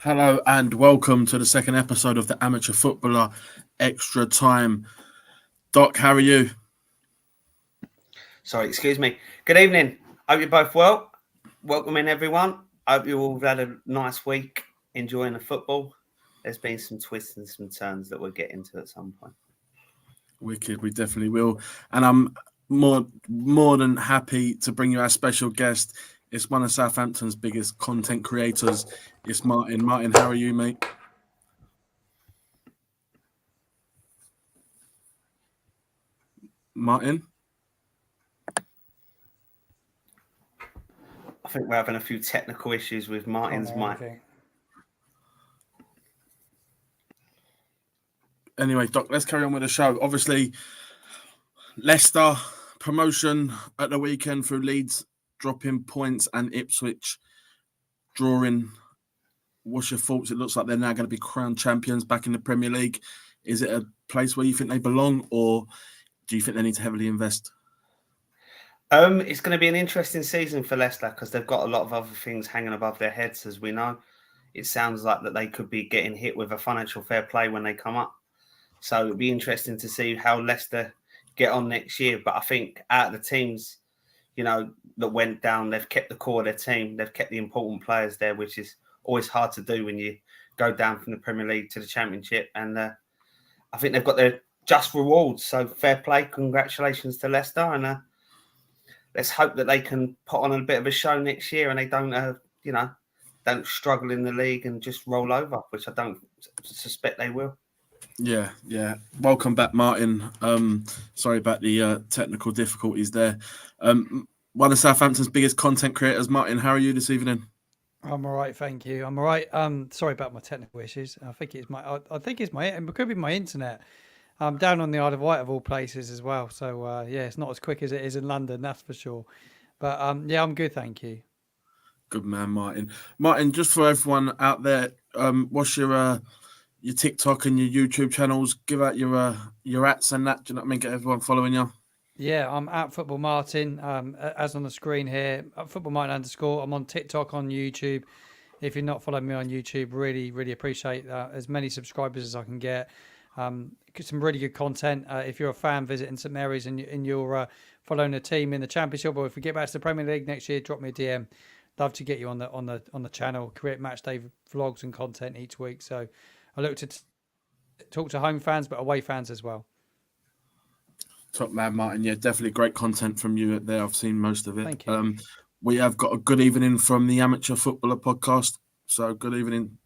Hello and welcome to the second episode of the Amateur Footballer Extra Time. Doc, how are you? Sorry, excuse me. Good evening. Hope you're both well. Welcome in, everyone. Hope you all had a nice week enjoying the football. There's been some twists and some turns that we'll get into at some point. Wicked, we definitely will. And I'm more than happy to bring you our special guest. It's one of Southampton's biggest content creators. It's Martin. Martin, how are you, mate? Martin? I think we're having a few technical issues with Martin's mic. Anyway, Doc, let's carry on with the show. Obviously, Leicester promotion at the weekend through Leeds dropping points and Ipswich drawing. What's your thoughts? It looks like they're now going to be crowned champions back in the Premier League. Is it a place where you think they belong, or do you think they need to heavily invest? It's going to be an interesting season for Leicester because they've got a lot of other things hanging above their heads, as we know. It sounds like that they could be getting hit with a financial fair play when they come up. So it'll be interesting to see how Leicester get on next year. But I think out of the teams, that went down, they've kept the core of their team. They've kept the important players there, which is always hard to do when you go down from the Premier League to the Championship. And I think they've got their just rewards. So fair play. Congratulations to Leicester. And let's hope that they can put on a bit of a show next year and they don't struggle in the league and just roll over, which I don't suspect they will. Yeah. Welcome back, Martin. Sorry about the technical difficulties there. One of Southampton's biggest content creators, Martin. How are you this evening? I'm all right, thank you. I'm all right. Sorry about my technical issues. I think it's it could be my internet. I'm down on the Isle of Wight of all places as well. So it's not as quick as it is in London, that's for sure. But I'm good, thank you. Good man, Martin. Martin, just for everyone out there, what's your TikTok and your YouTube channels? Give out your ats and that. Do you know what I mean? Get everyone following you. Yeah, I'm at Football Martin, as on the screen here. Football Martin _. I'm on TikTok, on YouTube. If you're not following me on YouTube, really, really appreciate that. As many subscribers as I can get. Some really good content. If you're a fan visiting St Mary's and you're following a team in the Championship, or if we get back to the Premier League next year, drop me a DM. Love to get you on the channel. Create match day vlogs and content each week. So I look to talk to home fans, but away fans as well. Top man, Martin. Yeah, definitely great content from you there. I've seen most of it. Thank you. We have got a good evening from the Amateur Footballer podcast. So good evening.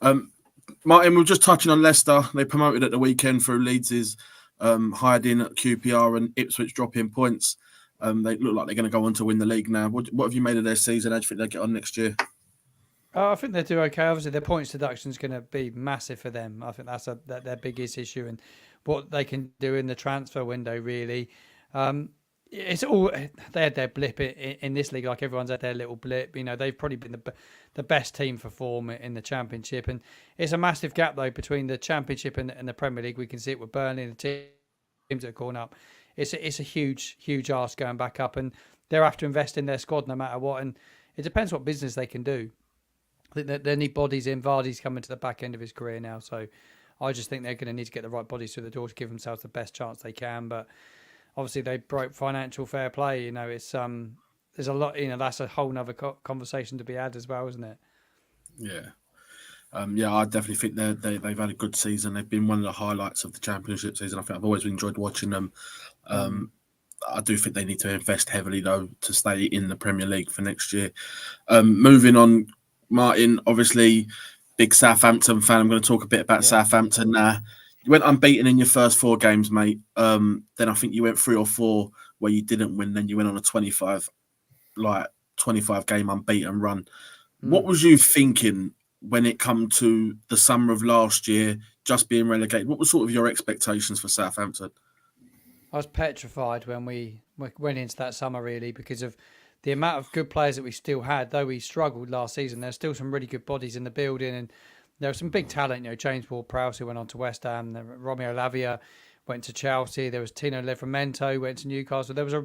Martin, we're just touching on Leicester. They promoted at the weekend through Leeds' hired in at QPR and Ipswich dropping points. They look like they're going to go on to win the league now. What have you made of their season? How do you think they get on next year? I think they do okay. Obviously, their points deduction is going to be massive for them. I think that's their biggest issue, and what they can do in the transfer window, really. It's all they had their blip in this league, like everyone's had their little blip. They've probably been the best team for form in the Championship, and it's a massive gap though between the Championship and the Premier League. We can see it with Burnley and the teams that are going up. It's a huge ask going back up, and they'll have to invest in their squad no matter what. And it depends what business they can do. I think they need bodies in. Vardy's coming to the back end of his career now, so I just think they're going to need to get the right bodies through the door to give themselves the best chance they can. But obviously, they broke financial fair play. It's there's a lot. That's a whole nother conversation to be had as well, isn't it? Yeah. I definitely think they've had a good season. They've been one of the highlights of the Championship season. I think I've always enjoyed watching them. I do think they need to invest heavily, though, to stay in the Premier League for next year. Moving on, Martin, obviously, big Southampton fan. I'm going to talk a bit about Southampton now. You went unbeaten in your first 4 games, mate. Then I think you went 3 or 4 where you didn't win. Then you went on a 25 game unbeaten run. What was you thinking when it come to the summer of last year, just being relegated? What was sort of your expectations for Southampton? I was petrified when we went into that summer, really, because of the amount of good players that we still had. Though we struggled last season, there's still some really good bodies in the building, and there was some big talent. James Ward-Prowse, who went on to West Ham, Romeo Lavia went to Chelsea, there was Tino Livramento went to Newcastle. There was a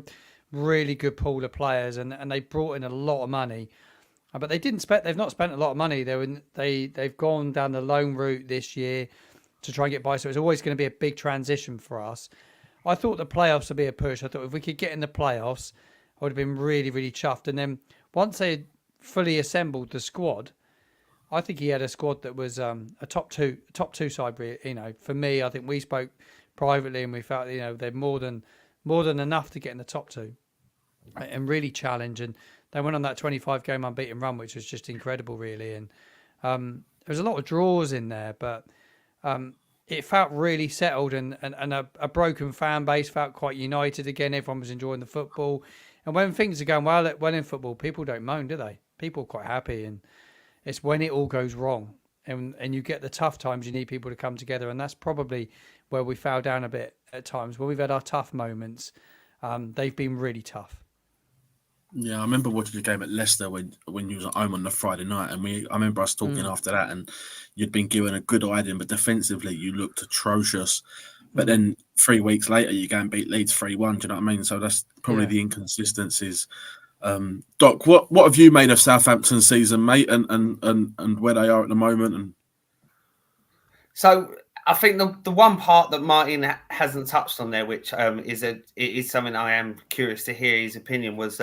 really good pool of players, and they brought in a lot of money. But they didn't spend. They've not spent a lot of money. They've gone down the loan route this year to try and get by. So it's always going to be a big transition for us. I thought the playoffs would be a push. I thought if we could get in the playoffs, I would have been really, really chuffed. And then once they fully assembled the squad, I think he had a squad that was a top two side. You know, for me, I think we spoke privately and we felt they're more than enough to get in the top two and really challenge. And they went on that 25 game unbeaten run, which was just incredible, really. And there was a lot of draws in there, but it felt really settled, and a broken fan base felt quite united again. Everyone was enjoying the football. And when things are going well in football, people don't moan, do they? People are quite happy. And it's when it all goes wrong and you get the tough times, you need people to come together. And that's probably where we fell down a bit at times. When we've had our tough moments, they've been really tough. Yeah, I remember watching the game at Leicester when you was at home on the Friday night, and I remember us talking after that, and you'd been given a good hiding, but defensively you looked atrocious. But then 3 weeks later, you go and beat Leeds 3-1. Do you know what I mean? So that's probably the inconsistencies. Doc, what have you made of Southampton's season, mate, and where they are at the moment? And so I think the one part that Martin hasn't touched on there, which is something I am curious to hear his opinion, was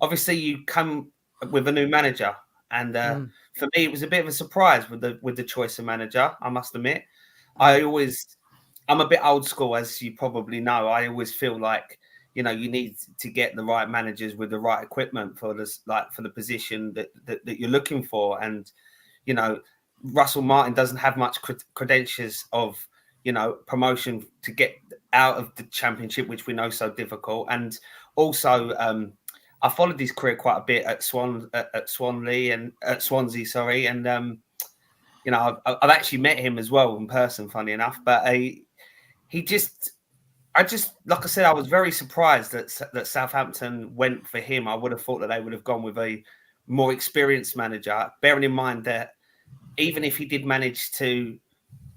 obviously you come with a new manager, and for me it was a bit of a surprise with the choice of manager. I must admit, I'm a bit old school, as you probably know. I always feel like you need to get the right managers with the right equipment for the position that you're looking for, and Russell Martin doesn't have much credentials of promotion to get out of the Championship, which we know is so difficult. And also, I followed his career quite a bit at Swansea, and I've actually met him as well in person, funny enough. But I just like I said, I was very surprised that Southampton went for him. I would have thought that they would have gone with a more experienced manager, bearing in mind that even if he did manage to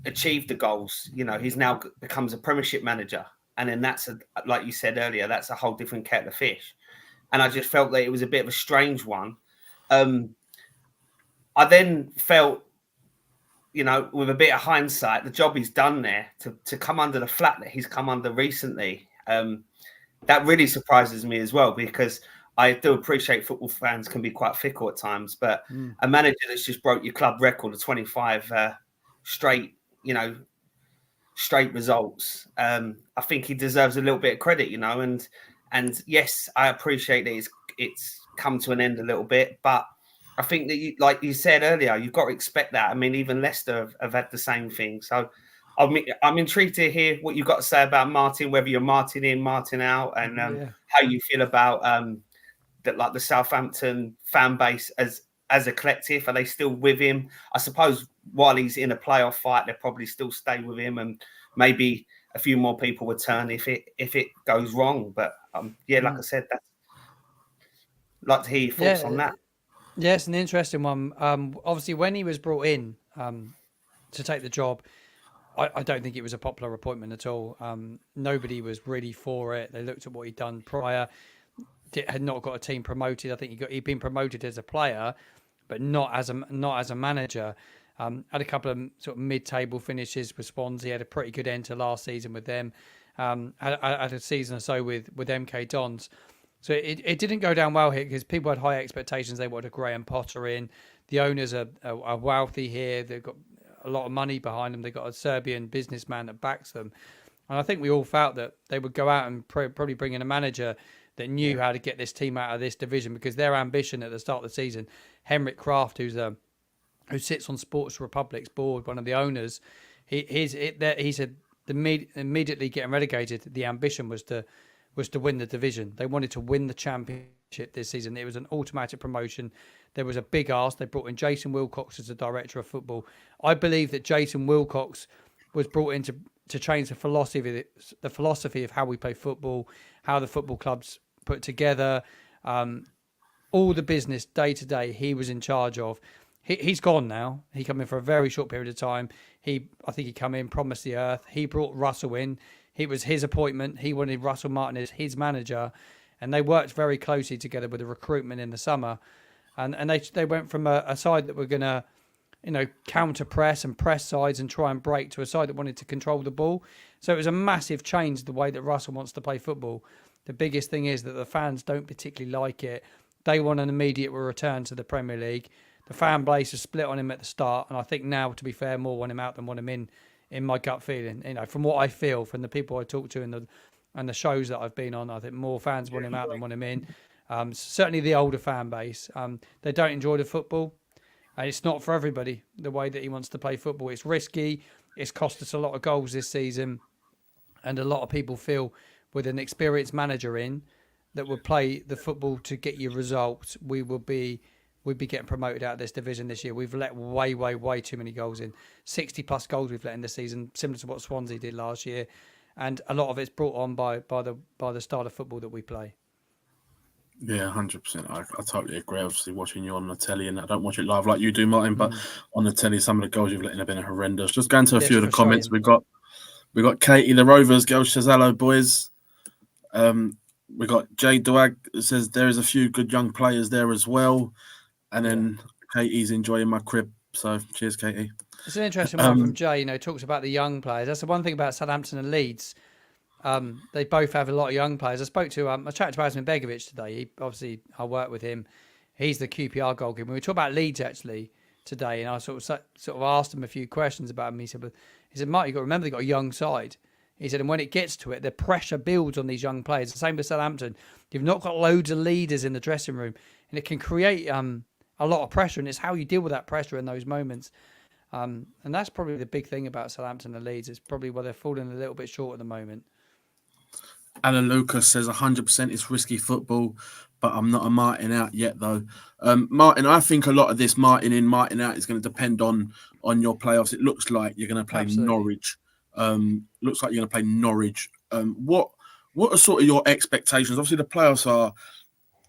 achieve the goals, he's now becomes a Premiership manager. And then like you said earlier, that's a whole different kettle of fish. And I just felt that it was a bit of a strange one. I then felt, with a bit of hindsight, the job he's done there to come under the flat that he's come under recently, that really surprises me as well, because I do appreciate football fans can be quite fickle at times, but a manager that's just broke your club record of 25 straight results, I think he deserves a little bit of credit, and yes, I appreciate that it's come to an end a little bit, but I think that like you said earlier, you've got to expect that. I mean, even Leicester have had the same thing. So I'm intrigued to hear what you've got to say about Martin, whether you're Martin in, Martin out, and how you feel about that, like the Southampton fan base as a collective. Are they still with him? I suppose while he's in a playoff fight, they'll probably still stay with him, and maybe a few more people would turn if it goes wrong. But like I said, I'd like to hear your thoughts on that. Yeah, it's an interesting one. Obviously, when he was brought in to take the job, I don't think it was a popular appointment at all. Nobody was really for it. They looked at what he'd done prior. Had not got a team promoted. I think he'd been promoted as a player, but not as a manager. Had a couple of sort of mid-table finishes with Swansea. Had a pretty good end to last season with them. Had a season or so with MK Dons. So it didn't go down well here because people had high expectations. They wanted a Graham Potter in. The owners are wealthy here. They've got a lot of money behind them. They've got a Serbian businessman that backs them. And I think we all felt that they would go out and probably bring in a manager that knew how to get this team out of this division, because their ambition at the start of the season, Henrik Kraft, who sits on Sports Republic's board, one of the owners, he said immediately getting relegated, the ambition was to win the division. They wanted to win the Championship this season. It was an automatic promotion. There was a big ask. They brought in Jason Wilcox as the director of football. I believe that Jason Wilcox was brought in to change the philosophy of how we play football, how the football clubs put together, all the business day to day. He was in charge of. He's gone now. He came in for a very short period of time. I think he come in, promised the earth. He brought Russell in. It was his appointment. He wanted Russell Martin as his manager, and they worked very closely together with the recruitment in the summer. and they went from a side that were going to, counter press and press sides and try and break, to a side that wanted to control the ball. So it was a massive change the way that Russell wants to play football. The biggest thing is that the fans don't particularly like it. They want an immediate return to the Premier League. The fan base is split on him at the start, and I think now, to be fair, more want him out than want him in my gut feeling. From what I feel from the people I talk to and the shows that I've been on, I think more fans want him out than want him in. Certainly the older fan base. They don't enjoy the football. And it's not for everybody, the way that he wants to play football. It's risky. It's cost us a lot of goals this season. And a lot of people feel with an experienced manager in that would play the football to get you results, we'd be getting promoted out of this division this year. We've let way too many goals in. 60 plus goals we've let in this season, similar to what Swansea did last year. And a lot of it's brought on by the style of football that we play. Yeah, 100%. I totally agree. Obviously, watching you on the telly, and I don't watch it live like you do, Martin, but on the telly, some of the goals you've let in have been horrendous. Just going to a few of the comments. We got Katie, the Rovers girl. She says, "Hello, boys." We got Jay Dwag that says there is a few good young players there as well, and then Katie's enjoying my crib. So cheers, Katie. It's an interesting one from Jay. Talks about the young players. That's the one thing about Southampton and Leeds. They both have a lot of young players. I chatted to Asmin Begovic today. I work with him. He's the QPR goalkeeper. We were talking about Leeds actually today, and I sort of asked him a few questions about him. He said, Mark, you've got to remember they've got a young side. He said, and when it gets to it, the pressure builds on these young players. The same with Southampton. You've not got loads of leaders in the dressing room, and it can create a lot of pressure, and it's how you deal with that pressure in those moments. And that's probably the big thing about Southampton and Leeds. It's probably where they're falling a little bit short at the moment. Alan Lucas says 100% it's risky football, but I'm not a Martin out yet, though. Martin, I think a lot of this Martin in, Martin out is going to depend on your playoffs. It looks like you're going to play Norwich. Looks like you're going to play Norwich. What are sort of your expectations? Obviously, the playoffs are,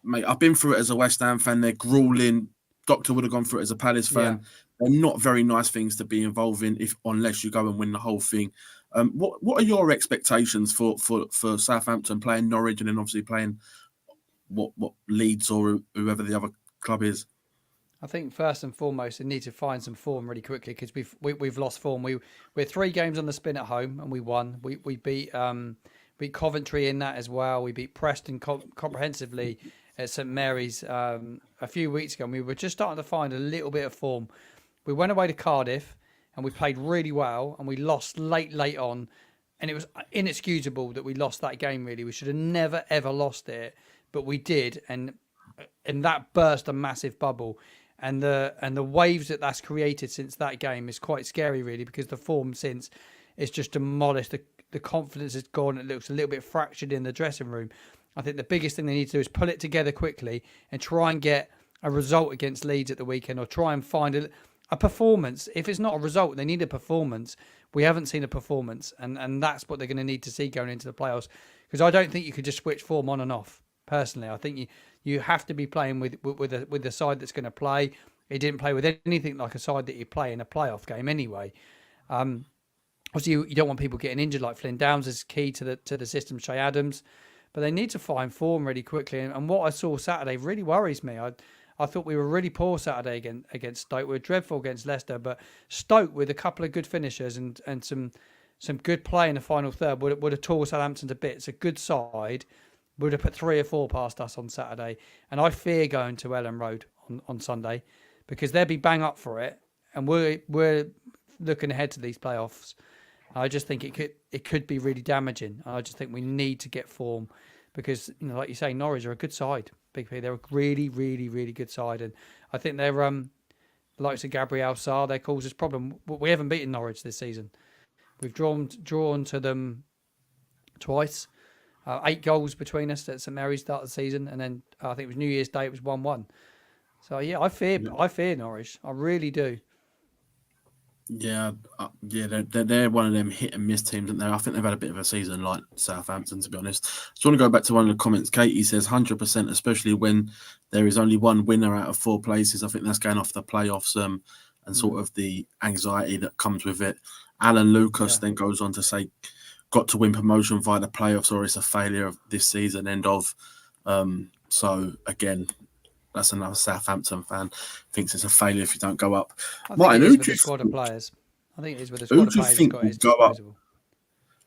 mate, I've been through it as a West Ham fan. They're grueling. Doctor would have gone through it as a Palace fan. Yeah. They're not very nice things to be involved in unless you go and win the whole thing. What are your expectations for Southampton playing Norwich and then obviously playing what Leeds or whoever the other club is? I think first and foremost, they need to find some form really quickly because we've lost form. We're 3 games on the spin at home and we won. We beat Coventry in that as well. We beat Preston comprehensively at St Mary's a few weeks ago. And we were just starting to find a little bit of form. We went away to Cardiff and we played really well and we lost late on. And it was inexcusable that we lost that game, really. We should have never, ever lost it, but we did. And that burst a massive bubble. And the waves that's created since that game is quite scary, really, because the form since is just demolished. The confidence is gone. It looks a little bit fractured in the dressing room. I think the biggest thing they need to do is pull it together quickly and try and get a result against Leeds at the weekend, or try and find a performance. If it's not a result, they need a performance. We haven't seen a performance, and that's what they're going to need to see going into the playoffs. Because I don't think you could just switch form on and off. Personally, I think you have to be playing with the side that's going to play. He didn't play with anything like a side that you play in a playoff game anyway. Obviously, you don't want people getting injured. Like Flynn Downs is key to the system. Shay Adams, but they need to find form really quickly. And what I saw Saturday really worries me. I thought we were really poor Saturday against Stoke. We were dreadful against Leicester, but Stoke with a couple of good finishers and some good play in the final third would have tore Southampton to bits. A good side would have put 3 or 4 past us on Saturday. And I fear going to Ellen Road on Sunday because they'll be bang up for it. And we're looking ahead to these playoffs. I just think it could be really damaging. I just think we need to get form because, like you say, Norwich are a good side. Big P, they're a really, really, really good side. And I think they're, the likes of Gabriel Sarr, they cause us problem. We haven't beaten Norwich this season. We've drawn to them twice. 8 goals between us at St Mary's start of the season, and then I think it was New Year's Day. It was 1-1. So yeah, I fear Norwich. I really do. Yeah, they're one of them hit and miss teams, aren't they? I think they've had a bit of a season like Southampton, to be honest. Just want to go back to one of the comments. Katie says 100%, especially when there is only one winner out of 4 places. I think that's going off the playoffs and sort of the anxiety that comes with it. Alan Lucas then goes on to say, got to win promotion via the playoffs or it's a failure of this season, end of. So again, That's another Southampton fan thinks it's a failure if you don't go up. I think Martin, it is who with do the you squad of players. I think it is with the who squad of do you players he's think got at will his go up? disposal.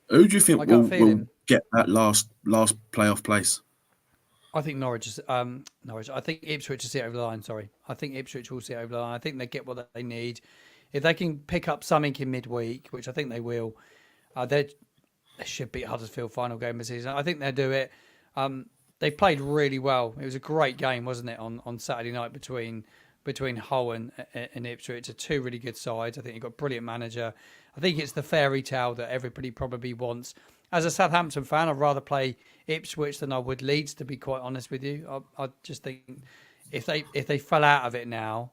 Who do you think My gut will feeling. get that last playoff place? I think Norwich is Norwich. I think Ipswich will see it over the line. Sorry, I think Ipswich will see it over the line. I think they get what they need. If they can pick up something in midweek, which I think they will, they should beat Huddersfield final game of the season. I think they'll do it. They played really well. It was a great game, wasn't it, on Saturday night between Hull and Ipswich. It's two really good sides. I think you've got a brilliant manager. I think it's the fairy tale that everybody probably wants. As a Southampton fan, I'd rather play Ipswich than I would Leeds, to be quite honest with you. I just think if they fell out of it now,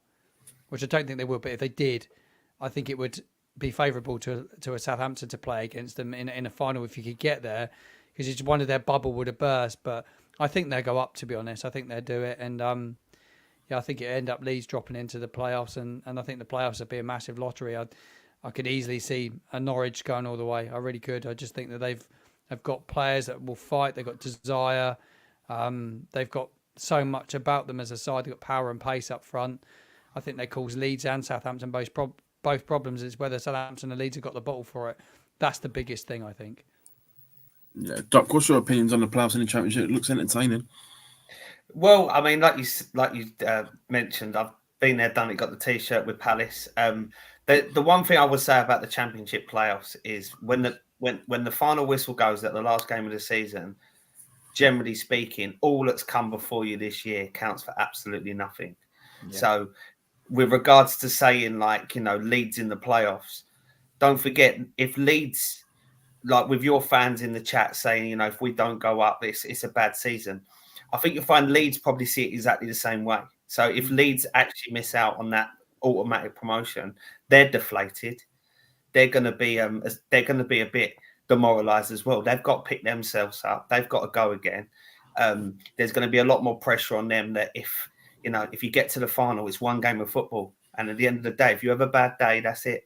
which I don't think they would, but if they did, I think it would be favourable to a Southampton to play against them in a final if you could get there, because it's one of their bubble would have burst. But I think they'll go up, to be honest. I think they'll do it. And I think it end up Leeds dropping into the playoffs, and I think the playoffs would be a massive lottery. I could easily see a Norwich going all the way. I really could. I just think that they've got players that will fight. They've got desire. They've got so much about them as a side. They've got power and pace up front. I think they cause Leeds and Southampton both problems. It's whether Southampton and Leeds have got the bottle for it. That's the biggest thing, I think. Yeah, Doc, what's your opinions on the playoffs in the Championship? It looks entertaining. Well, I mean, like you mentioned, I've been there, done it, got the T-shirt with Palace. The one thing I would say about the Championship playoffs is when the final whistle goes at the last game of the season, generally speaking, all that's come before you this year counts for absolutely nothing. Yeah. So with regards to saying, like, Leeds in the playoffs, don't forget, if Leeds, like with your fans in the chat saying, if we don't go up, it's a bad season. I think you'll find Leeds probably see it exactly the same way. So if Leeds actually miss out on that automatic promotion, they're deflated. They're going to be a bit demoralised as well. They've got to pick themselves up. They've got to go again. There's going to be a lot more pressure on them that if you get to the final, it's one game of football, and at the end of the day, if you have a bad day, that's it.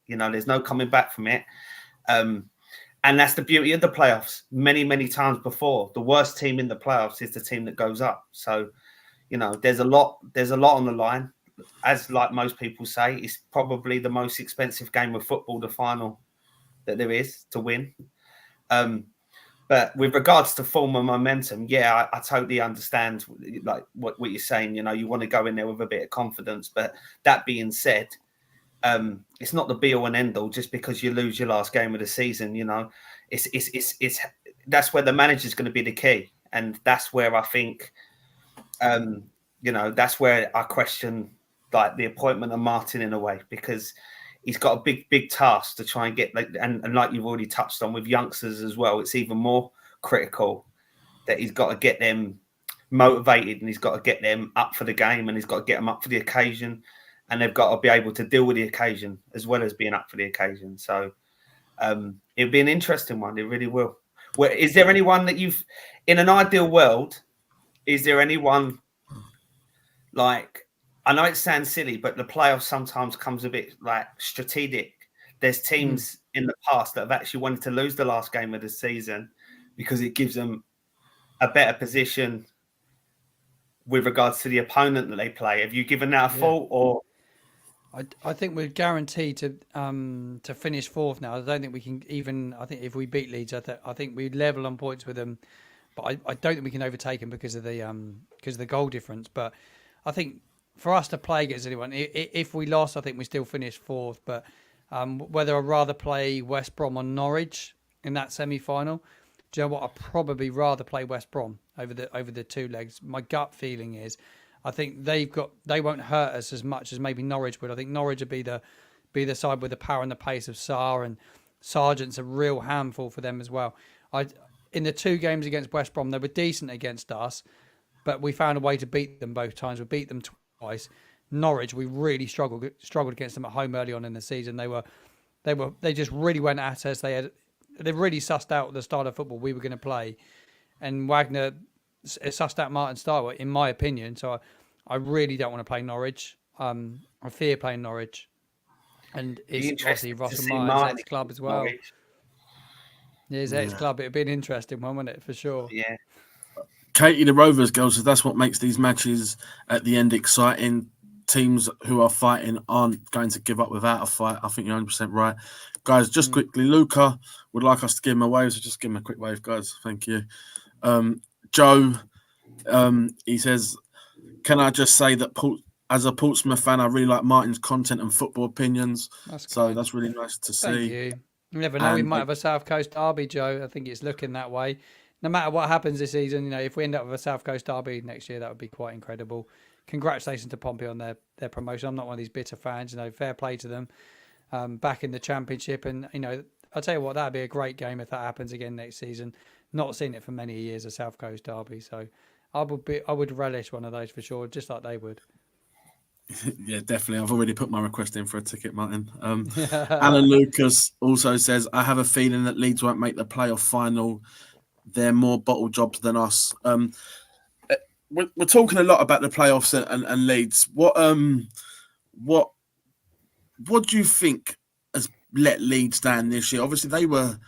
There's no coming back from it. And that's the beauty of the playoffs. Many, many times before, the worst team in the playoffs is the team that goes up. So, there's a lot on the line. As like most people say, it's probably the most expensive game of football, the final that there is to win. But with regards to form and momentum, yeah, I totally understand like what you're saying. You want to go in there with a bit of confidence. But that being said, it's not the be all and end all just because you lose your last game of the season. It's that's where the manager's going to be the key, and that's where I think, that's where I question like the appointment of Martin in a way, because he's got a big task to try and get and like you've already touched on with youngsters as well. It's even more critical that he's got to get them motivated and he's got to get them up for the game and he's got to get them up for the occasion. And they've got to be able to deal with the occasion as well as being up for the occasion. So it'll be an interesting one. It really will. Is there anyone that in an ideal world, is there anyone like, I know it sounds silly, but the playoffs sometimes comes a bit like strategic. There's teams in the past that have actually wanted to lose the last game of the season because it gives them a better position with regards to the opponent that they play. Have you given that a thought, or? I think we're guaranteed to finish fourth now. I don't think we can even. I think if we beat Leeds, I think we level on points with them, but I don't think we can overtake them because of the goal difference. But I think for us to play against anyone, if we lost, I think we still finish fourth. But whether I'd rather play West Brom or Norwich in that semi-final, do you know what? I'd probably rather play West Brom over the two legs. My gut feeling is, I think they won't hurt us as much as maybe Norwich would. I think Norwich would be the side with the power and the pace of Sarr, and Sargent's a real handful for them as well. In the two games against West Brom, they were decent against us, but we found a way to beat them both times. We beat them twice. Norwich, we really struggled against them at home early on in the season. They just really went at us. They really sussed out the style of football we were going to play, and Wagner sussed out Martin's style, in my opinion. So I really don't want to play Norwich. I fear playing Norwich, and it's obviously Russell Martin's ex-club as well. Norwich. Yeah, his ex-club. It'd be an interesting one, wouldn't it, for sure? Yeah. Katie, the Rovers girl, says that's what makes these matches at the end exciting. Teams who are fighting aren't going to give up without a fight. I think you're 100% right. Guys, just quickly, Luca would like us to give him a wave, so just give him a quick wave, guys. Thank you. Joe, he says, can I just say that as a Portsmouth fan, I really like Martin's content and football opinions. That's really nice to see. Thank you. You never know, we might have a South Coast derby, Joe. I think it's looking that way. No matter what happens this season, if we end up with a South Coast derby next year, that would be quite incredible. Congratulations to Pompey on their promotion. I'm not one of these bitter fans. Fair play to them. Back in the Championship, and I'll tell you what, that'd be a great game if that happens again next season. Not seen it for many years, a South Coast derby. So I would relish one of those for sure, just like they would. Yeah, definitely. I've already put my request in for a ticket, Martin. Alan Lucas also says, I have a feeling that Leeds won't make the playoff final. They're more bottle jobs than us. We're talking a lot about the playoffs and Leeds. What do you think has let Leeds down this year? Obviously, they were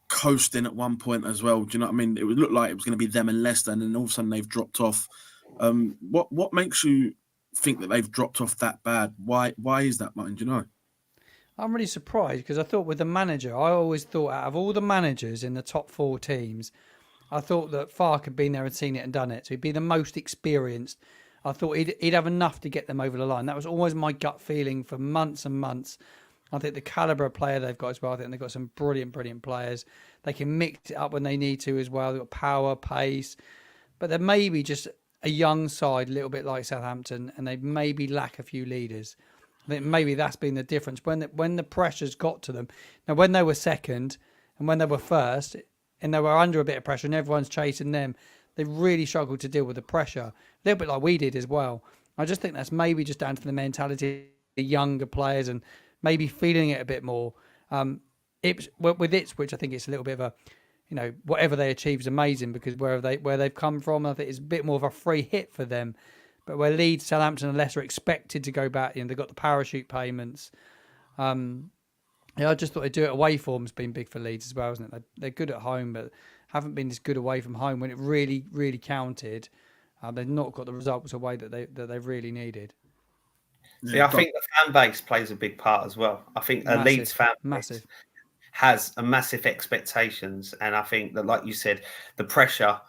coasting at one point as well. Do you know what I mean? It would look like it was going to be them and Leicester, and then all of a sudden they've dropped off. What makes you think that they've dropped off that bad? Why is that, Martin? Do you know? I'm really surprised because I thought with the manager, I always thought out of all the managers in the top 4 teams, I thought that Farke had been there and seen it and done it. So he'd be the most experienced. I thought he'd have enough to get them over the line. That was always my gut feeling for months and months. I think the calibre of player they've got as well, I think they've got some brilliant players. They can mix it up when they need to as well. They've got power, pace. But they're maybe just a young side, a little bit like Southampton, and they maybe lack a few leaders. I think maybe that's been the difference. When the pressure's got to them. Now, when they were second and when they were first, and they were under a bit of pressure and everyone's chasing them, they really struggled to deal with the pressure. A little bit like we did as well. I just think that's maybe just down to the mentality of the younger players and maybe feeling it a bit more. With Ipswich, I think it's a little bit of a, whatever they achieve is amazing because where they've come from, I think it's a bit more of a free hit for them. But where Leeds, Southampton and Leicester are expected to go back, they've got the parachute payments. I just thought they'd do it away form's been big for Leeds as well, isn't it? They're good at home, but haven't been as good away from home when it really, really counted. They've not got the results away that they've really needed. Yeah, I think the fan base plays a big part as well. I think a Leeds fan base has a massive expectations, and I think that, like you said, the pressure.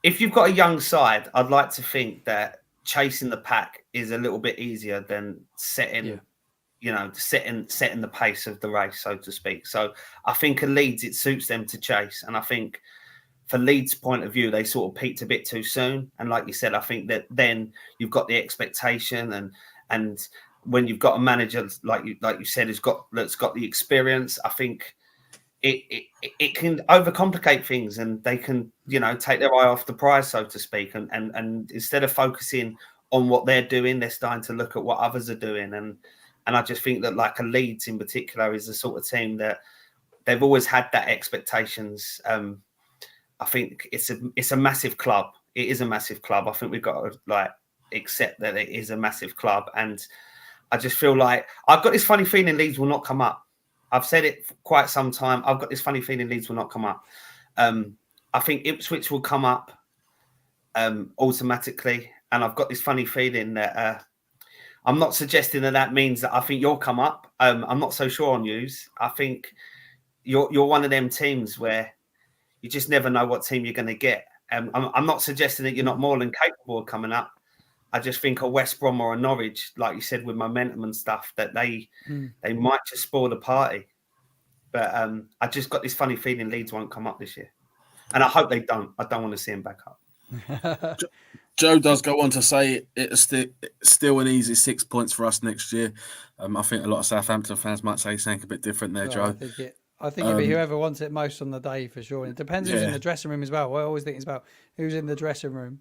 If you've got a young side, I'd like to think that chasing the pack is a little bit easier than setting the pace of the race, so to speak. So I think at Leeds, it suits them to chase. And I think for Leeds' point of view, they sort of peaked a bit too soon. And like you said, I think that then you've got the expectation and when you've got a manager, like you said, that's got the experience, I think it can overcomplicate things and they can, take their eye off the prize, so to speak. And instead of focusing on what they're doing, they're starting to look at what others are doing. And I just think that like a Leeds in particular is the sort of team that they've always had that expectations. I think it's a massive club. It is a massive club. I think we've got to accept that it is a massive club. And I just feel like I've got this funny feeling Leeds will not come up. I've said it for quite some time. I've got this funny feeling Leeds will not come up. I think Ipswich will come up automatically. And I've got this funny feeling that I'm not suggesting that means that I think you'll come up. I'm not so sure on yous. I think you're one of them teams where you just never know what team you're going to get. I'm not suggesting that you're not more than capable of coming up. I just think a West Brom or a Norwich, like you said, with momentum and stuff, that they might just spoil the party. But I just got this funny feeling Leeds won't come up this year. And I hope they don't. I don't want to see them back up. Joe does go on to say it's still an easy 6 points for us next year. I think a lot of Southampton fans might say something a bit different there, Joe. I think it'd be whoever wants it most on the day for sure. And it depends who's in the dressing room as well. I always think it's about who's in the dressing room.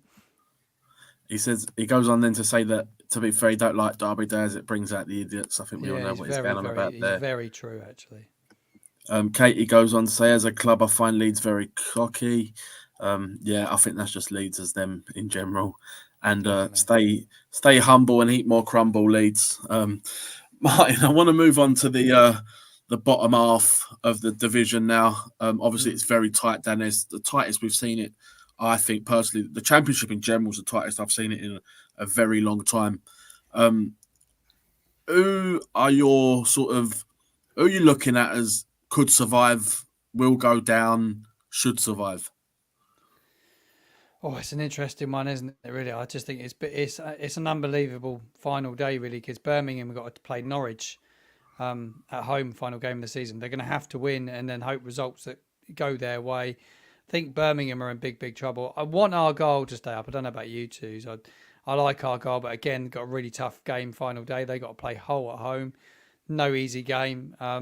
He goes on then to say that, to be fair, he don't like Derby Day as it brings out the idiots. I think we all know what he's going on about there. Very true, actually. Katie goes on to say, as a club, I find Leeds very cocky. I think that's just Leeds as them in general. And stay humble and eat more crumble, Leeds. Martin, I want to move on to the the bottom half of the division now. Obviously, it's very tight down there. It's the tightest we've seen it. I think personally, the Championship in general is the tightest I've seen it in a very long time. Who are your who are you looking at as could survive, will go down, should survive? Oh, it's an interesting one, isn't it? Really, I just think it's an unbelievable final day, really, because Birmingham have got to play Norwich at home, final game of the season. They're going to have to win and then hope results that go their way. I think Birmingham are in big trouble. I want Argyle to stay up. I don't know about you two. So I like Argyle, but again, got a really tough game final day. They got to play Hull at home. No easy game. I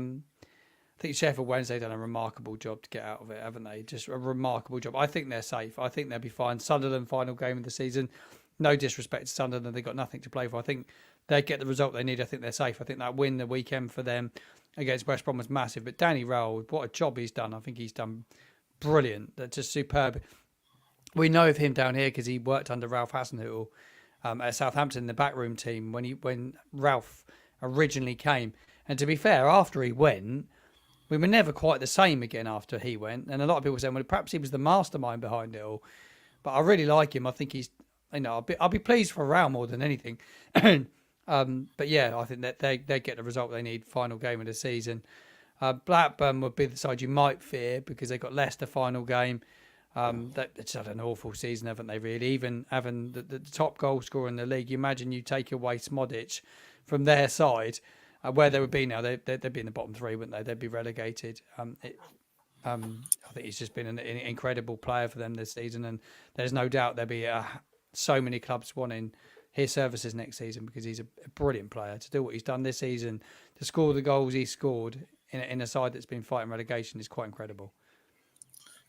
think Sheffield Wednesday done a remarkable job to get out of it, haven't they? Just a remarkable job. I think they're safe. I think they'll be fine. Sunderland, final game of the season. No disrespect to Sunderland, they've got nothing to play for. I think they get the result they need. I think they're safe. I think that win the weekend for them against West Brom was massive. But Danny Rowell, what a job he's done. I think he's done brilliant. That's just superb. We know of him down here because he worked under Ralph Hasenhüttl at Southampton in the backroom team when Ralph originally came. And to be fair, after he went, we were never quite the same again after he went. And a lot of people saying, well, perhaps he was the mastermind behind it all. But I really like him. I think he's, I'll be pleased for Rao more than anything. But yeah, I think that they get the result they need. Final game of the season. Blackburn would be the side you might fear because they got Leicester final game. That's had an awful season, haven't they? Really, even having the top goal scorer in the league. You imagine you take away Smodic from their side. Where they would be now, they'd be in the bottom three, wouldn't they? They'd be relegated. I think he's just been an incredible player for them this season, and there's no doubt there'll be so many clubs wanting his services next season because he's a brilliant player. To do what he's done this season, to score the goals he scored in a side that's been fighting relegation is quite incredible.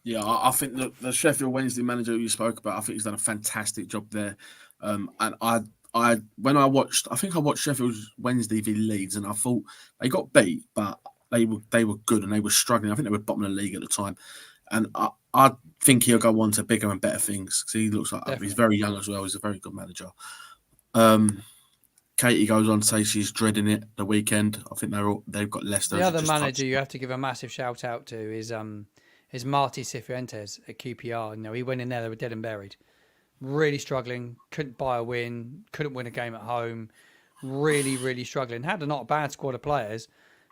Yeah, I think the Sheffield Wednesday manager you spoke about, I think he's done a fantastic job there. And I watched Sheffield Wednesday v Leeds, and I thought they got beat, but they were good and they were struggling. I think they were bottom of the league at the time, and I think he'll go on to bigger and better things because he looks like he's very young as well. He's a very good manager. Katie goes on to say she's dreading it the weekend. I think they've got Leicester. The other manager you have to give a massive shout out to is Marty Cifuentes at QPR. He went in there, they were dead and buried. Really struggling, couldn't buy a win, couldn't win a game at home, really struggling. Had not a bad squad of players,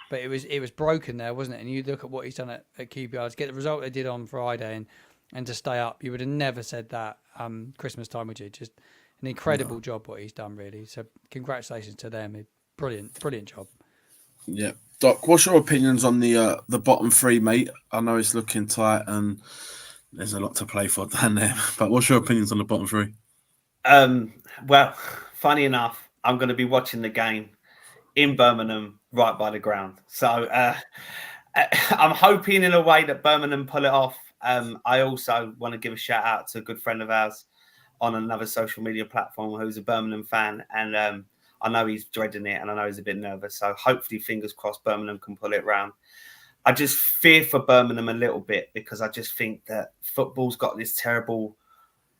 but it was broken there, wasn't it? And you look at what he's done at QPR to get the result they did on Friday and to stay up. You would have never said that Christmas time, would you? Just an incredible job what he's done, really. So congratulations to them. Brilliant job. Yeah. Doc, what's your opinions on the bottom three, mate? I know it's looking tight and there's a lot to play for down there, but what's your opinions on the bottom three? Well, funny enough, I'm going to be watching the game in Birmingham, right by the ground. So I'm hoping in a way that Birmingham pull it off. I also want to give a shout out to a good friend of ours on another social media platform who's a Birmingham fan, and I know he's dreading it, and I know he's a bit nervous. So hopefully, fingers crossed, Birmingham can pull it round. I just fear for Birmingham a little bit because I just think that football's got this terrible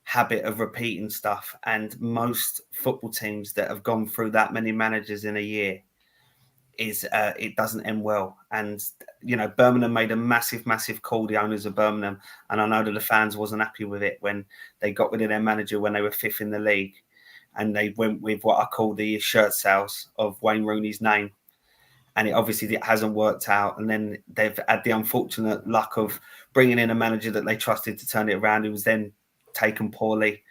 habit of repeating stuff. And most football teams that have gone through that many managers in a year, it doesn't end well. And, Birmingham made a massive call, the owners of Birmingham. And I know that the fans wasn't happy with it when they got rid of their manager when they were fifth in the league. And they went with what I call the shirt sales of Wayne Rooney's name. And it hasn't worked out. And then they've had the unfortunate luck of bringing in a manager that they trusted to turn it around, who was then taken poorly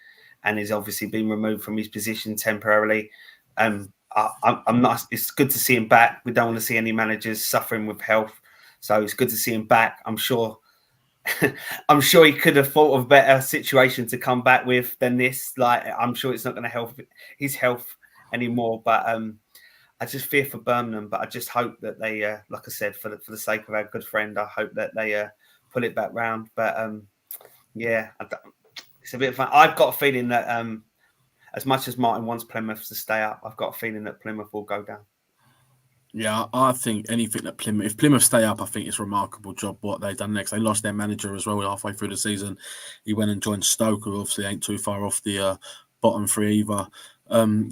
and has obviously been removed from his position temporarily. I'm not. It's good to see him back. We don't want to see any managers suffering with health, so it's good to see him back. I'm sure he could have thought of a better situation to come back with than this. Like, I'm sure it's not going to help his health anymore. But I just fear for Birmingham, but I just hope that they, like I said, for the sake of our good friend, I hope that they pull it back round. But it's a bit fun. I've got a feeling that as much as Martin wants Plymouth to stay up, I've got a feeling that Plymouth will go down. Yeah, I think anything that if Plymouth stay up, I think it's a remarkable job what they've done next. They lost their manager as well halfway through the season. He went and joined Stoke, who obviously ain't too far off the bottom three either.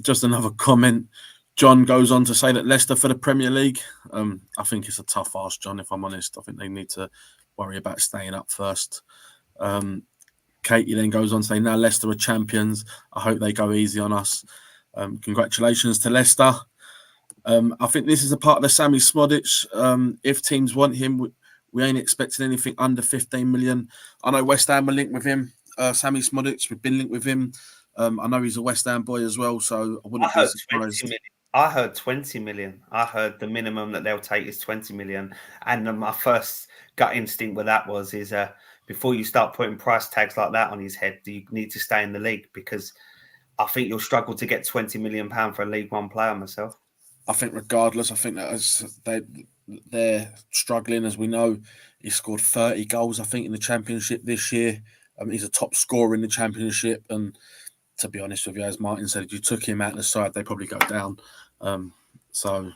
Just another comment. John goes on to say that Leicester for the Premier League. I think it's a tough ask, John, if I'm honest. I think they need to worry about staying up first. Katie then goes on to say, now Leicester are champions. I hope they go easy on us. Congratulations to Leicester. I think this is a part of the Sammy Smodic. If teams want him, we ain't expecting anything under 15 million. I know West Ham were linked with him. Sammy Smodic, we've been linked with him. I know he's a West Ham boy as well, so I wouldn't be surprised. I heard 20 million. I heard the minimum that they'll take is 20 million. And my first gut instinct with that is before you start putting price tags like that on his head, do you need to stay in the league? Because I think you'll struggle to get £20 million for a League One player myself. I think regardless, I think that as they're struggling, as we know. He scored 30 goals, I think, in the Championship this year. He's a top scorer in the Championship. And to be honest with you, as Martin said, if you took him out of the side, they'd probably go down. So,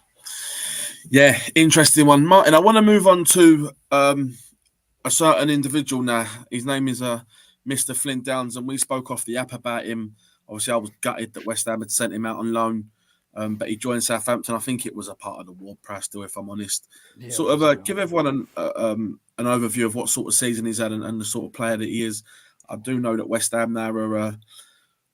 yeah, interesting one. Martin, I want to move on to a certain individual now. His name is Mr. Flynn Downs, and we spoke off the app about him. Obviously, I was gutted that West Ham had sent him out on loan, but he joined Southampton. I think it was a part of the Ward-Press deal, if I'm honest. Yeah, give everyone an overview of what sort of season he's had and the sort of player that he is. I do know that West Ham now are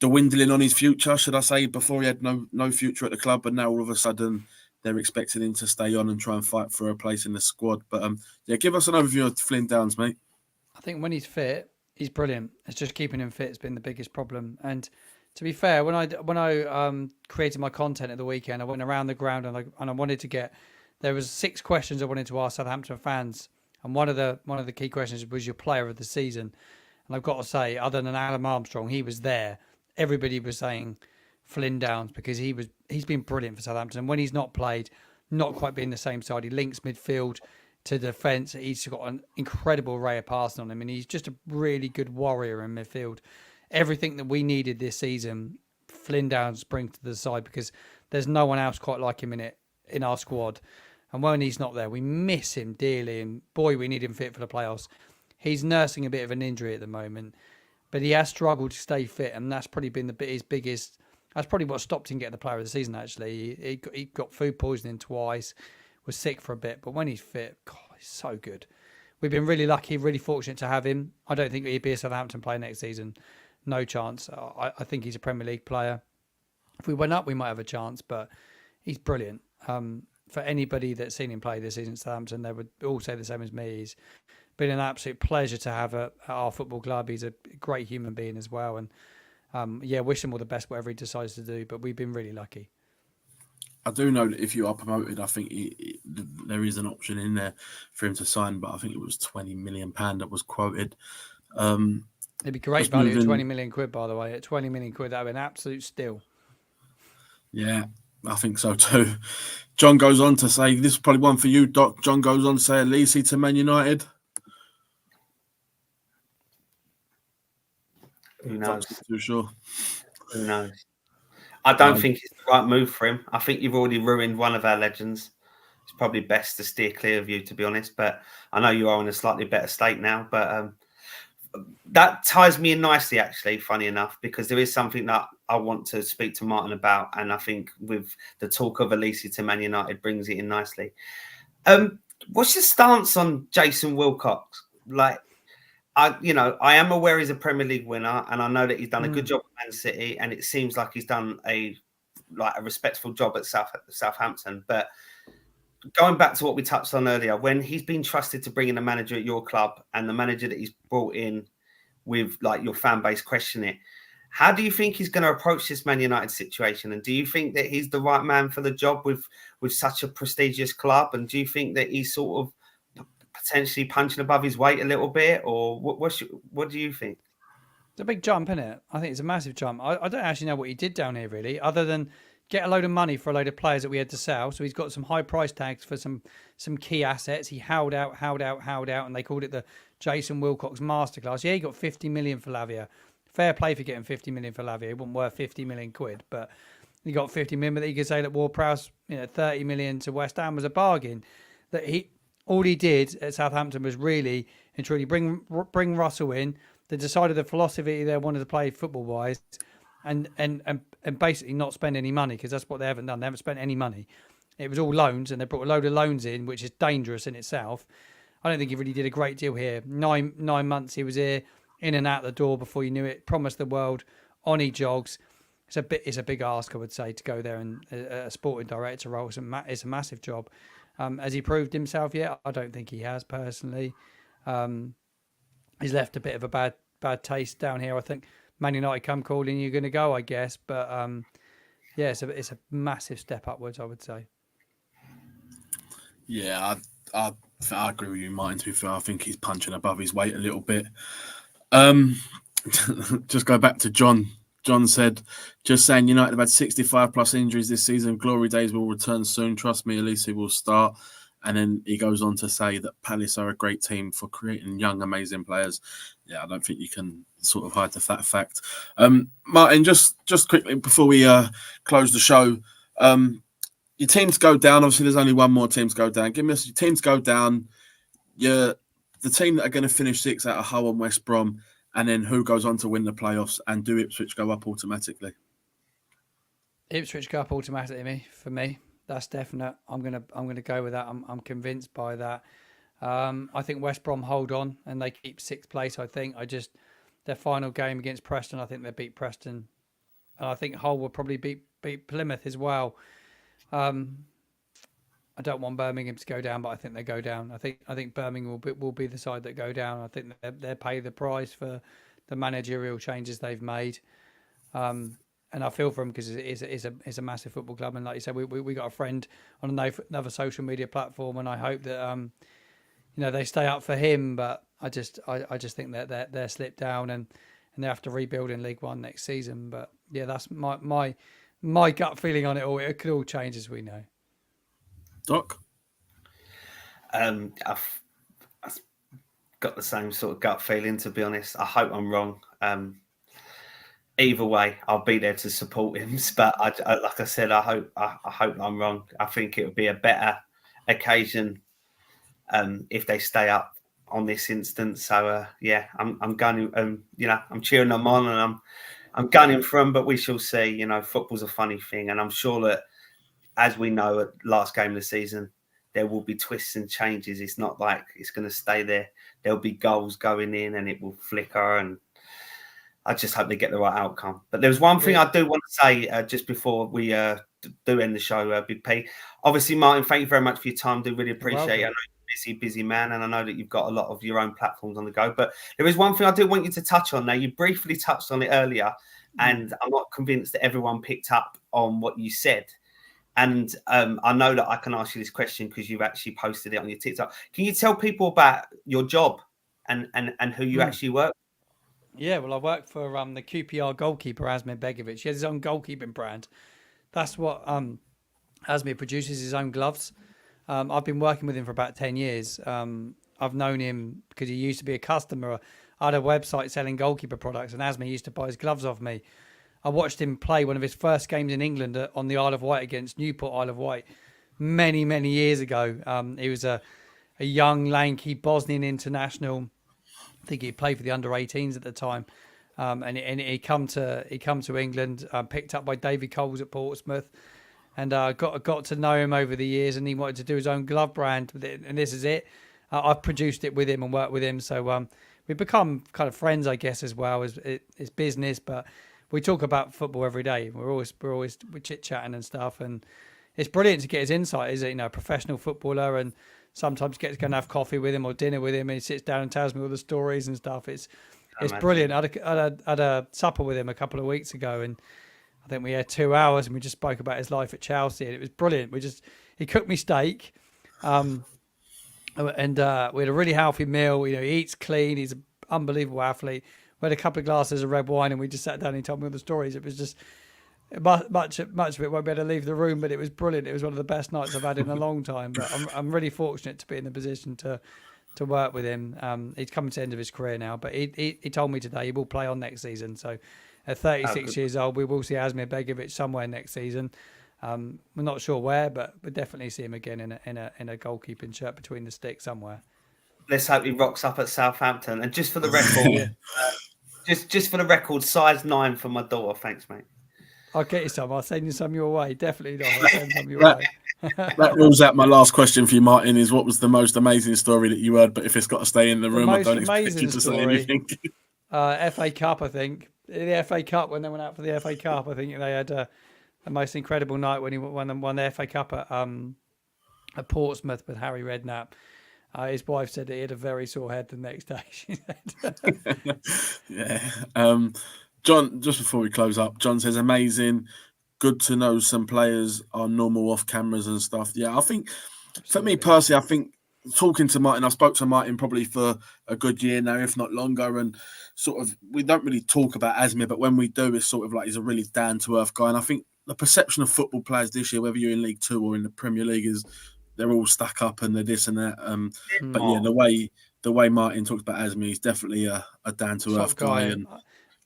dwindling on his future, should I say. Before he had no future at the club, and now all of a sudden they're expecting him to stay on and try and fight for a place in the squad. But give us an overview of Flynn Downs, mate. I think when he's fit, he's brilliant. It's just keeping him fit has been the biggest problem. And to be fair, when I created my content at the weekend, I went around the ground and I wanted to get. There was 6 questions I wanted to ask Southampton fans, and one of the key questions was your player of the season. And I've got to say, other than Adam Armstrong, he was there. Everybody was saying Flynn Downs because he's been brilliant for Southampton. And when he's not played, not quite being the same side, he links midfield to defence. He's got an incredible array of passing on him, and he's just a really good warrior in midfield. Everything that we needed this season, Flynn Downs brings to the side because there's no one else quite like him in our squad. And when he's not there, we miss him dearly. And boy, we need him fit for the playoffs. He's nursing a bit of an injury at the moment, but he has struggled to stay fit, and that's probably been his biggest. That's probably what stopped him getting the player of the season. Actually, he got food poisoning twice, was sick for a bit, but when he's fit, God, he's so good. We've been really lucky, really fortunate to have him. I don't think he'd be a Southampton player next season. No chance. I think he's a Premier League player. If we went up, we might have a chance, but he's brilliant. For anybody that's seen him play this season at Southampton, they would all say the same as me. He's been an absolute pleasure to have at our football club. He's a great human being as well. And wish him all the best, whatever he decides to do. But we've been really lucky. I do know that if you are promoted, I think there is an option in there for him to sign, but I think it was £20 million that was quoted. It'd be great value at 20 million quid, by the way. At 20 million quid, that would be an absolute steal. Yeah, I think so too. John goes on to say, this is probably one for you, Doc. John goes on to say, Lisi to Man United. Who knows? Too sure. Who knows? I don't think it's the right move for him. I think you've already ruined one of our legends. It's probably best to steer clear of you, to be honest. But I know you are in a slightly better state now. But that ties me in nicely, actually, funny enough, because there is something that I want to speak to Martin about. And I think with the talk of Elise to Man United brings it in nicely. What's your stance on Jason Wilcox? I am aware he's a Premier League winner, and I know that he's done a good job at Man City, and it seems like he's done a respectful job at Southampton. But going back to what we touched on earlier, when he's been trusted to bring in a manager at your club, and the manager that he's brought in with your fan base question it, how do you think he's going to approach this Man United situation? And do you think that he's the right man for the job with such a prestigious club? And do you think that he's sort of potentially punching above his weight a little bit, or what do you think? It's a big jump, isn't it? I think it's a massive jump. I don't actually know what he did down here really, other than get a load of money for a load of players that we had to sell. So he's got some high price tags for some key assets. He held out, and they called it the Jason Wilcox masterclass. Yeah, he got 50 million for Lavia. Fair play for getting 50 million for Lavia. It wasn't worth 50 million quid, but he got 50 million. But you could say that Ward-Prowse, 30 million to West Ham was a bargain. All he did at Southampton was really and truly bring Russell in. They decided the philosophy they wanted to play football-wise, and basically not spend any money, because that's what they haven't done. They haven't spent any money. It was all loans, and they brought a load of loans in, which is dangerous in itself. I don't think he really did a great deal here. Nine months he was here, in and out the door before you knew it. Promised the world, on he jogs. It's a big ask, I would say, to go there and a sporting director role. It's a massive job. Has he proved himself yet? I don't think he has, personally. He's left a bit of a bad taste down here. I think Man United come calling, you're going to go, I guess. But yeah, it's a massive step upwards, I would say. Yeah, I agree with you, Martin. To be fair, I think he's punching above his weight a little bit. Just go back to John. John said, just saying, United have had 65 plus injuries this season. Glory days will return soon. Trust me, Elise will start. And then he goes on to say that Palace are a great team for creating young, amazing players. Yeah, I don't think you can sort of hide that fact. Martin, just quickly before we close the show, your teams go down. Obviously, there's only one more team to go down. Give me your teams go down. The team that are going to finish 6th out of Hull and West Brom, and then who goes on to win the playoffs, and do Ipswich go up automatically? Ipswich go up automatically for me. That's definite. I'm gonna go with that. I'm convinced by that. I think West Brom hold on and they keep 6th place. I think their final game against Preston, I think they beat Preston, and I think Hull will probably beat Plymouth as well. I don't want Birmingham to go down, but I think they go down. I think Birmingham will be the side that go down. I think they pay the price for the managerial changes they've made. And I feel for them because it's a massive football club. And like you said, we got a friend on another social media platform, and I hope that they stay up for him. But I just think that they're slipped down and they have to rebuild in League One next season. But yeah, that's my gut feeling on it all. It could all change, as we know. Doc? I've got the same sort of gut feeling, to be honest. I hope I'm wrong. Either way, I'll be there to support him. But I like I said, I hope I'm wrong. I think it would be a better occasion if they stay up on this instance. So yeah, I'm gunning. I'm cheering them on, and I'm gunning for them. But we shall see. Football's a funny thing, and I'm sure that, as we know, at last game of the season, there will be twists and changes. It's not like it's going to stay there. There'll be goals going in, and it will flicker. And I just hope they get the right outcome. But there's one thing I do want to say just before we do end the show, Big P. Obviously, Martin, thank you very much for your time. Do really appreciate it. I know you're a busy man, and I know that you've got a lot of your own platforms on the go. But there is one thing I do want you to touch on now. You briefly touched on it earlier, and I'm not convinced that everyone picked up on what you said. And I know that I can ask you this question because you've actually posted it on your TikTok. Can you tell people about your job and who you actually work with? Yeah, well, I work for the QPR goalkeeper, Asmir Begovic. He has his own goalkeeping brand. That's what Asmir produces, his own gloves. I've been working with him for about 10 years. I've known him because he used to be a customer. I had a website selling goalkeeper products, and Asmir used to buy his gloves off me. I watched him play one of his first games in England on the Isle of Wight against Newport Isle of Wight many, many years ago. He was a young, lanky Bosnian international. I think he played for the under-18s at the time. And he come to England, picked up by David Coles at Portsmouth, and got to know him over the years. And he wanted to do his own glove brand with it, and this is it. I've produced it with him and worked with him, so we've become kind of friends, I guess, as well as it's business. But we talk about football every day. We're chit chatting and stuff, and it's brilliant to get his insight. He's a professional footballer, and sometimes get to go and have coffee with him or dinner with him, and he sits down and tells me all the stories and stuff. It's brilliant. I had a supper with him a couple of weeks ago, and I think we had 2 hours, and we just spoke about his life at Chelsea, and it was brilliant. He cooked me steak, and we had a really healthy meal. He eats clean. He's an unbelievable athlete. We had a couple of glasses of red wine, and we just sat down and he told me all the stories. It was just much of it won't be able to leave the room, but it was brilliant. It was one of the best nights I've had in a long time. But I'm really fortunate to be in the position to work with him. He's coming to the end of his career now, but he told me today he will play on next season. So at 36 years old, we will see Asmir Begovic somewhere next season. We're not sure where, but we'll definitely see him again in a goalkeeping shirt between the sticks somewhere. Let's hope he rocks up at Southampton. And just for the record, Just for the record, size 9 for my daughter. Thanks, mate. I'll get you some. I'll send you some your way. Definitely not. I'll send some your way. That rules out my last question for you, Martin, is what was the most amazing story that you heard? But if it's got to stay in the room, I don't expect you to say anything. FA Cup, I think. The FA Cup, when they went out for the FA Cup, I think they had the most incredible night when he won the FA Cup at Portsmouth with Harry Redknapp. His wife said that he had a very sore head the next day, she said. Yeah. John, just before we close up, John says, amazing. Good to know some players are normal off cameras and stuff. Yeah, I think for me personally, I think talking to Martin, I spoke to Martin probably for a good year now, if not longer. And sort of, we don't really talk about Asmir, but when we do, it's sort of like he's a really down to earth guy. And I think the perception of football players this year, whether you're in League Two or in the Premier League, is they're all stuck up and they're this and that. But yeah, the way Martin talks about Asmir, he's definitely a down to earth guy. And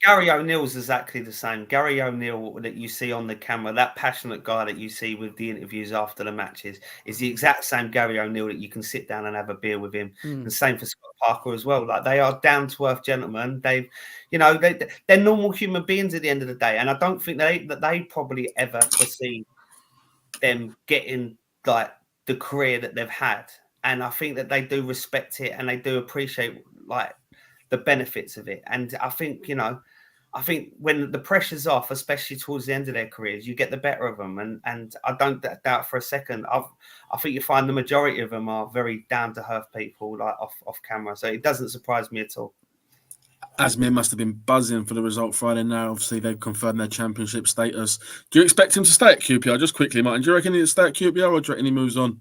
Gary O'Neill's exactly the same. Gary O'Neill that you see on the camera, that passionate guy that you see with the interviews after the matches, is the exact same Gary O'Neill that you can sit down and have a beer with him. The same for Scott Parker as well. Like, they are down to earth gentlemen. They're normal human beings at the end of the day, and I don't think that they probably ever foresee them getting like the career that they've had. And I think that they do respect it and they do appreciate like the benefits of it. And I think, I think when the pressure's off, especially towards the end of their careers, you get the better of them. And I don't doubt for a second. I think you find the majority of them are very down to earth people, like off camera. So it doesn't surprise me at all. Asmir must have been buzzing for the result Friday. Now, obviously, they've confirmed their championship status. Do you expect him to stay at QPR? Just quickly, Martin, do you reckon he'll stay at QPR or do you reckon he moves on?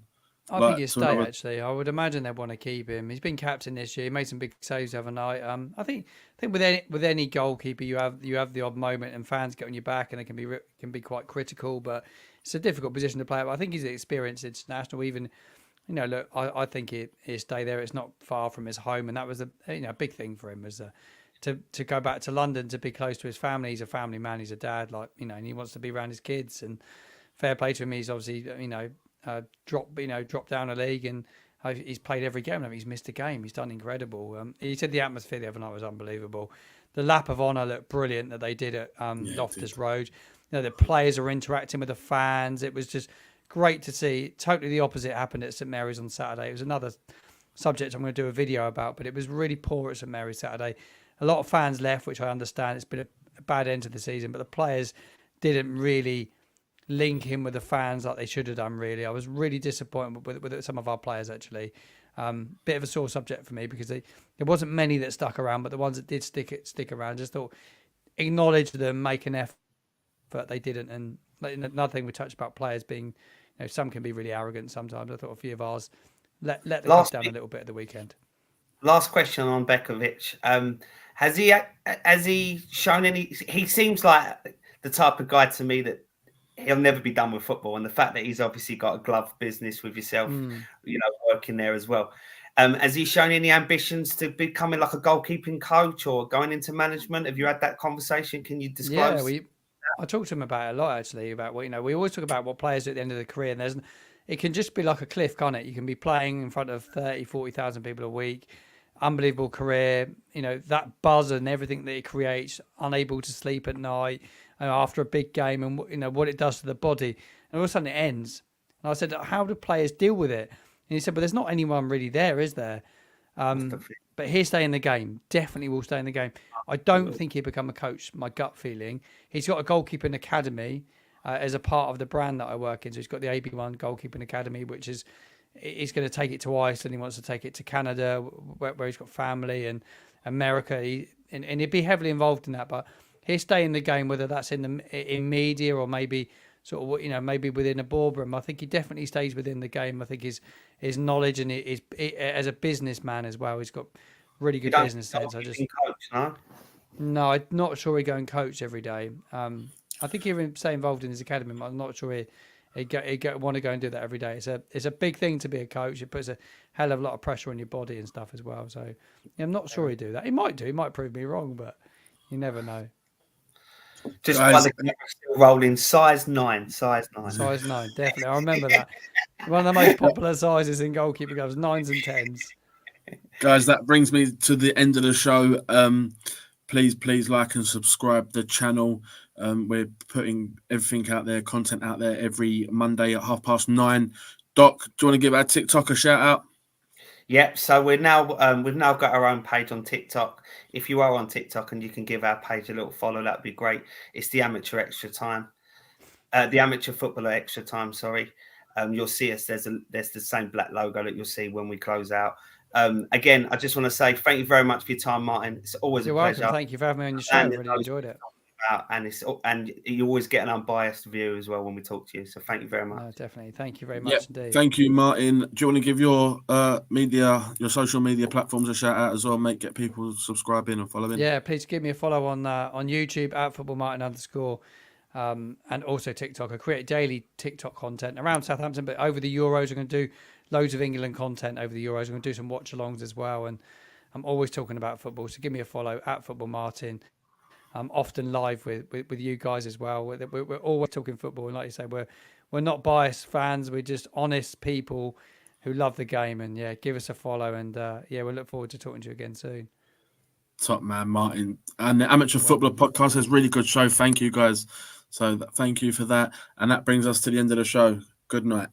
I think he'll stay, actually. I would imagine they'd want to keep him. He's been captain this year. He made some big saves the other night. I think with any goalkeeper, you have the odd moment and fans get on your back and they can be quite critical, but it's a difficult position to play. But I think he's an experienced international. Even, look, I think he'll stay there. It's not far from his home, and that was a big thing for him, was to go back to London, to be close to his family. He's a family man. He's a dad, and he wants to be around his kids. And fair play to him. He's obviously dropped down a league, and he's played every game. I mean, he's missed a game. He's done incredible. He said the atmosphere the other night was unbelievable. The lap of honour looked brilliant that they did at Loftus Road. The players are interacting with the fans. It was just great to see. Totally the opposite happened at St Mary's on Saturday. It was another subject I'm going to do a video about, but it was really poor at St Mary's Saturday. A lot of fans left, which I understand. It's been a bad end to the season, but the players didn't really link him with the fans like they should have done, really. I was really disappointed with some of our players, actually. Bit of a sore subject for me because there wasn't many that stuck around, but the ones that did stick around, just thought, acknowledge them, make an effort. They didn't. And another thing we touched about players being, some can be really arrogant sometimes. I thought a few of ours let the guys down a little bit at the weekend. Last question on Bekovic. Has he shown any? He seems like the type of guy to me that he'll never be done with football, and the fact that he's obviously got a glove business with yourself, working there as well. Has he shown any ambitions to becoming like a goalkeeping coach or going into management? Have you had that conversation? Can you disclose? Yeah, I talked to him about it a lot, actually, about what, we always talk about what players do at the end of the career, and it can just be like a cliff, can't it? You can be playing in front of 30, 40,000 people a week, unbelievable career, that buzz and everything that it creates, unable to sleep at night after a big game, and what it does to the body, and all of a sudden it ends. And I said, how do players deal with it? And he said, well, there's not anyone really there, is there? But he'll stay in the game. Definitely will stay in the game. I don't think he'll become a coach, my gut feeling. He's got a goalkeeping academy as a part of the brand that I work in. So he's got the AB1 goalkeeping academy, which is, he's going to take it to Iceland. He wants to take it to Canada, where he's got family, and America. And he'd be heavily involved in that. But he'll stay in the game, whether that's in media or maybe sort of, maybe within a boardroom. I think he definitely stays within the game. I think his knowledge and his as a businessman as well, he's got really good business sense. No, I'm not sure he'd go and coach every day. I think he'd stay involved in his academy. I'm not sure he'd want to go and do that every day. It's a big thing to be a coach. It puts a hell of a lot of pressure on your body and stuff as well. So I'm not sure he'd do that. He might do. He might prove me wrong, but you never know. Just by the camera still rolling, size 9. Size 9, definitely. I remember that. One of the most popular sizes in goalkeeper gloves, 9s and 10s. Guys, that brings me to the end of the show. please like and subscribe the channel. We're putting everything out there, content out there every Monday at 9:30. Doc, do you want to give our TikTok a shout out? Yep. So we've now got our own page on TikTok. If you are on TikTok and you can give our page a little follow, that'd be great. It's the Amateur Extra Time, the Amateur Footballer Extra Time. Sorry. You'll see us. There's the same black logo that you'll see when we close out. Again, I just want to say thank you very much for your time, Martin. It's always You're a pleasure. welcome. Thank you for having me on your show. I really enjoyed it. And you always get an unbiased view as well when we talk to you. So thank you very much. No, definitely. Thank you very much indeed. Thank you, Martin. Do you want to give your your social media platforms a shout out as well, mate? Get people subscribing and following. Yeah, please give me a follow on YouTube at @footballmartin_, and also TikTok. I create daily TikTok content around Southampton, but over the Euros, I'm going to do loads of England content over the Euros. I'm going to do some watch-alongs as well, and I'm always talking about football. So give me a follow at @footballmartin. I'm often live with you guys as well. We're always talking football, and like you say, we're not biased fans. We're just honest people who love the game. And yeah, give us a follow, and we'll look forward to talking to you again soon. Top man, Martin. And the Amateur Footballer Podcast is a really good show. Thank you guys. So thank you for that. And that brings us to the end of the show. Good night.